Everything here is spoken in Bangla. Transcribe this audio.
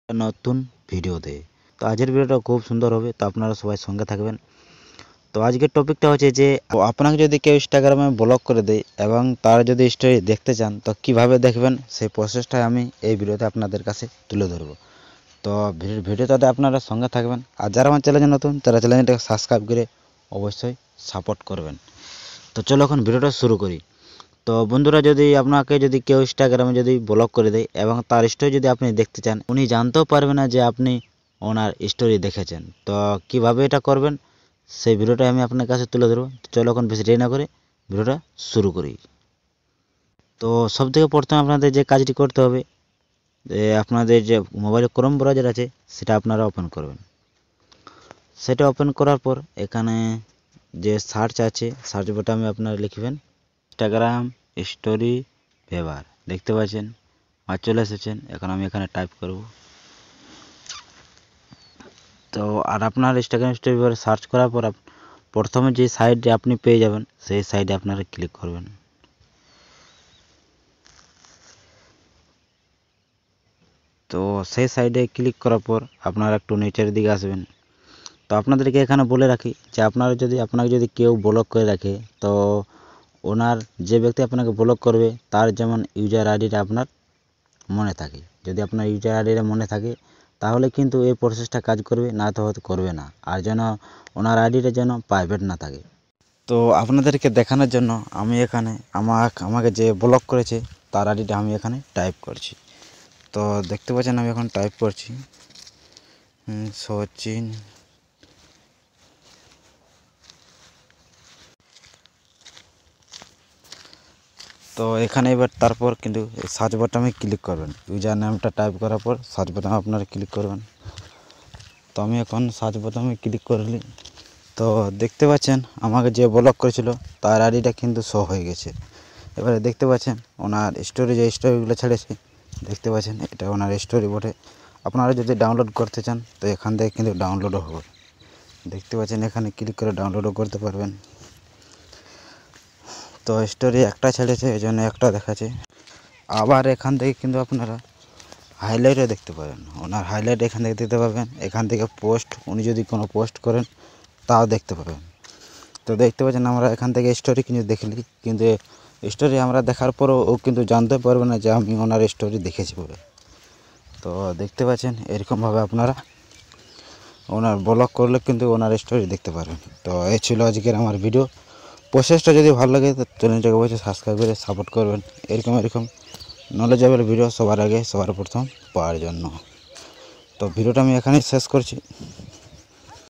নতুন ভিডিওতে। তো আজকের ভিডিওটা খুব সুন্দর হবে, তো আপনারা সবাই সঙ্গে থাকবেন। তো আজকের টপিকটা হচ্ছে যে আপনাকে যদি কেউ ইনস্টাগ্রামে ব্লক করে দেয় এবং তার যদি স্টোরি দেখতে চান তো কিভাবে দেখবেন সেই প্রসেসটাই আমি এই ভিডিওতে আপনাদের কাছে তুলে ধরবো। তো ভিডিওটাতে আপনারা সঙ্গে থাকবেন, আর যারা আমার চ্যানেলে নতুন তারা চ্যানেলটাকে সাবস্ক্রাইব করে অবশ্যই সাপোর্ট করবেন। তো চলো এখন ভিডিওটা শুরু করি। তো বন্ধুরা, যদি আপনাকে যদি কেউ ইনস্টাগ্রামে যদি ব্লক করে দেয় এবং তার স্টোরি যদি আপনি দেখতে চান, উনি জানতেও পারবে না যে আপনি ওনার স্টোরি দেখেছেন। তো কিভাবে এটা করবেন সেই ভিডিওটা আমি আপনার কাছে তুলে ধরবো। চলো এখন বেশি দেরি না করে ভিডিওটা শুরু করি। তো সবথেকে প্রথমে আপনাদের যে কাজটি করতে হবে, যে আপনাদের যে মোবাইলে ক্রোম ব্রাউজার আছে সেটা আপনারা ওপেন করবেন। সেটা ওপেন করার পর এখানে যে সার্চ আছে, সার্চ বাটনে আপনারা লিখবেন ইনস্টাগ্রাম স্টোরি ফেভার। দেখতে পাচ্ছেন আর চলে এসেছেন। এখন আমি এখানে টাইপ করব। তো আর আপনার ইনস্টাগ্রাম স্টোরি ফেভার সার্চ করার পর প্রথমে যে সাইটে আপনি পেয়ে যাবেন সেই সাইটে আপনারা ক্লিক করবেন। তো সেই সাইডে ক্লিক করার পর আপনারা একটু নিচের দিকে আসবেন। তো আপনাদেরকে এখানে বলে রাখি যে আপনাকে যদি কেউ ব্লক করে রাখে, তো ওনার যে ব্যক্তি আপনাকে ব্লক করবে তার যেমন ইউজার আইডিটা আপনার মনে থাকে। যদি আপনার ইউজার আইডিটা মনে থাকে তাহলে কিন্তু এই প্রসেসটা কাজ করবে, না তো হয়তো করবে না। আর যেন ওনার আইডিটা যেন প্রাইভেট না থাকে। তো আপনাদেরকে দেখানোর জন্য আমি এখানে আমাকে যে ব্লক করেছে তার আইডিটা আমি এখানে টাইপ করছি। তো দেখতে পাচ্ছেন আমি এখন টাইপ করছি সচিন। তো এখানে এবার তারপর কিন্তু সার্চ বাটনে ক্লিক করবেন। ইউজার নেমটা টাইপ করার পর সার্চ বাটনে আপনারা ক্লিক করবেন। তো আমি এখন সার্চ বাটনে ক্লিক করলি, তো দেখতে পাচ্ছেন আমাকে যে ব্লক করেছিল তার আইডিটা কিন্তু শো হয়ে গেছে। এবারে দেখতে পাচ্ছেন ওনার স্টোরি, যে স্টোরিগুলো ছেড়েছে দেখতে পাচ্ছেন এটা ওনার স্টোরি বটে। আপনারা যদি ডাউনলোড করতে চান তো এখান থেকে কিন্তু ডাউনলোডও হবে। দেখতে পাচ্ছেন এখানে ক্লিক করে ডাউনলোডও করতে পারবেন। তো স্টোরি একটা ছেড়েছে এই জন্য একটা দেখাচ্ছে। আবার এখান থেকে কিন্তু আপনারা হাইলাইটও দেখতে পাবেন। ওনার হাইলাইট এখান থেকে দেখতে পাবেন। এখান থেকে পোস্ট, উনি যদি কোনো পোস্ট করেন তাও দেখতে পাবেন। তো দেখতে পাচ্ছেন আমরা এখান থেকে স্টোরি কিন্তু দেখলি, কিন্তু স্টোরি আমরা দেখার পরও ও কিন্তু জানতে পারবে না যে আমি ওনার স্টোরি দেখেছি বলে। তো দেখতে পাচ্ছেন এরকমভাবে আপনারা ওনার ব্লক করলে কিন্তু ওনার স্টোরি দেখতে পারবেন। তো এই ছিল আজকের আমার ভিডিও। প্রসেসটা যদি ভালো লাগে তো চ্যানেলটাকে অবশ্যই সাবস্ক্রাইব করে সাপোর্ট করবেন এরকম নলেজেবল ভিডিও সবার আগে সবার প্রথম পাওয়ার জন্য। তো ভিডিওটা আমি এখানেই শেষ করছি।